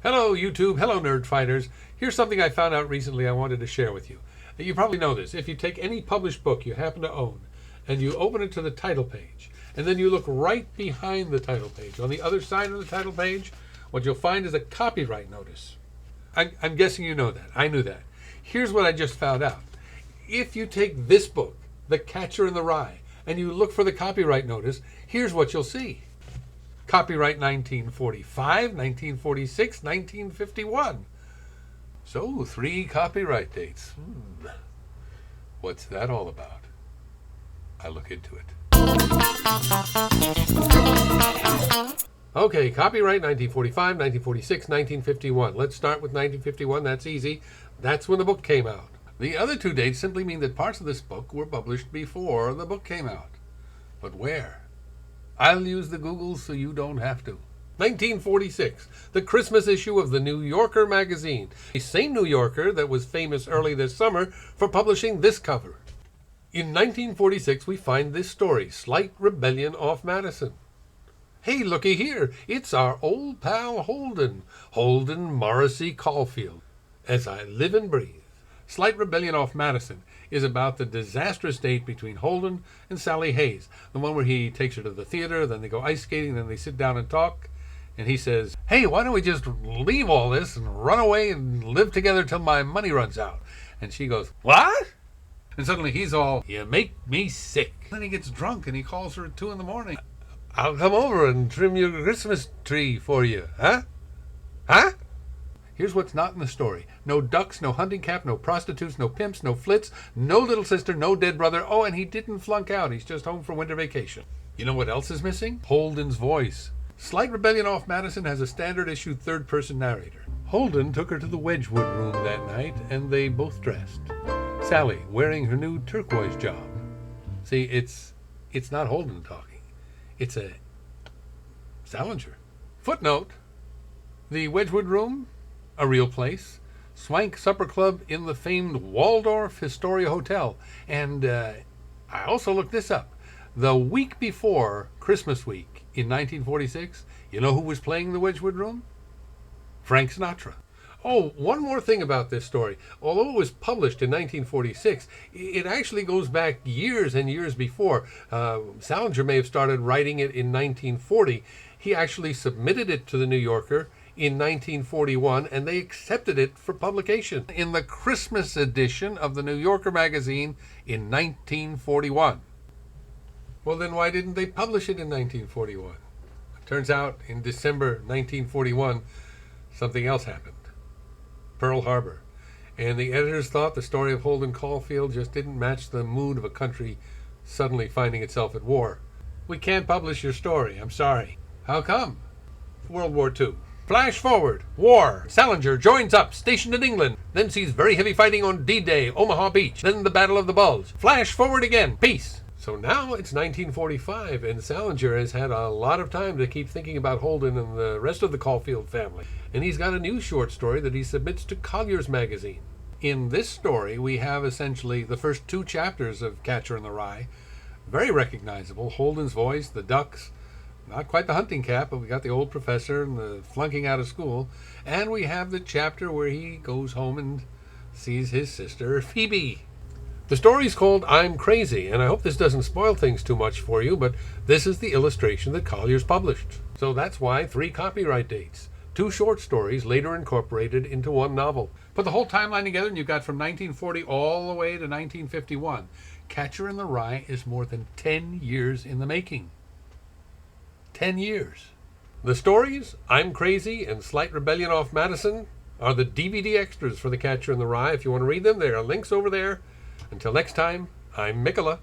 Hello YouTube, hello nerd fighters. Here's something I found out recently I wanted to share with you. You probably know this. If you take any published book you happen to own and you open it to the title page and then you look right behind the title page, on the other side of the title page, what you'll find is a copyright notice. I'm guessing you know that. I knew that. Here's what I just found out. If you take this book, The Catcher in the Rye, and you look for the copyright notice, here's what you'll see. Copyright 1945, 1946, 1951. So, 3 copyright dates. What's that all about? I look into it. Okay, copyright 1945, 1946, 1951. Let's start with 1951. That's easy. That's when the book came out. The other 2 dates simply mean that parts of this book were published before the book came out. But where? I'll use the Google so you don't have to. 1946, the Christmas issue of the New Yorker magazine. The same New Yorker that was famous early this summer for publishing this cover. In 1946, we find this story, Slight Rebellion off Madison. Hey, looky here, it's our old pal Holden Morrissey Caulfield. As I live and breathe. Slight Rebellion off Madison is about the disastrous date between Holden and Sally Hayes. The one where he takes her to the theater, then they go ice skating, then they sit down and talk. And he says, hey, why don't we just leave all this and run away and live together till my money runs out? And she goes, what? And suddenly he's all, you make me sick. Then he gets drunk and he calls her at 2 a.m. I'll come over and trim your Christmas tree for you, huh? Huh? Here's what's not in the story. No ducks, no hunting cap, no prostitutes, no pimps, no flits, no little sister, no dead brother. Oh, and he didn't flunk out. He's just home for winter vacation. You know what else is missing? Holden's voice. Slight Rebellion off Madison has a standard issue third-person narrator. Holden took her to the Wedgwood room that night, and they both dressed. Sally, wearing her new turquoise job. See, it's not Holden talking. It's a Salinger. Footnote, the Wedgwood room, a real place, swank supper club in the famed Waldorf Astoria Hotel. And I also looked this up. The week before Christmas week in 1946, you know who was playing the Wedgwood room? Frank Sinatra. Oh, one more thing about this story. Although it was published in 1946, it actually goes back years and years before. Salinger may have started writing it in 1940. He actually submitted it to the New Yorker in 1941, and they accepted it for publication in the Christmas edition of the New Yorker magazine in 1941. Well, then why didn't they publish it in 1941? It turns out in December 1941, something else happened. Pearl Harbor. And the editors thought the story of Holden Caulfield just didn't match the mood of a country suddenly finding itself at war. We can't publish your story, I'm sorry. How come? World War II. Flash forward. War. Salinger joins up, stationed in England. Then sees very heavy fighting on D-Day, Omaha Beach. Then the Battle of the Bulge. Flash forward again. Peace. So now it's 1945, and Salinger has had a lot of time to keep thinking about Holden and the rest of the Caulfield family. And he's got a new short story that he submits to Collier's magazine. In this story, we have essentially the first 2 chapters of Catcher in the Rye. Very recognizable. Holden's voice, the ducks. Not quite the hunting cap, but we got the old professor and the flunking out of school. And we have the chapter where he goes home and sees his sister, Phoebe. The story's called I'm Crazy, and I hope this doesn't spoil things too much for you, but this is the illustration that Collier's published. So that's why 3 copyright dates. 2 short stories later incorporated into 1 novel. Put the whole timeline together and you've got from 1940 all the way to 1951. Catcher in the Rye is more than 10 years in the making. 10 years. The stories, I'm Crazy and Slight Rebellion off Madison, are the DVD extras for The Catcher in the Rye. If you want to read them, there are links over there. Until next time, I'm Mikola.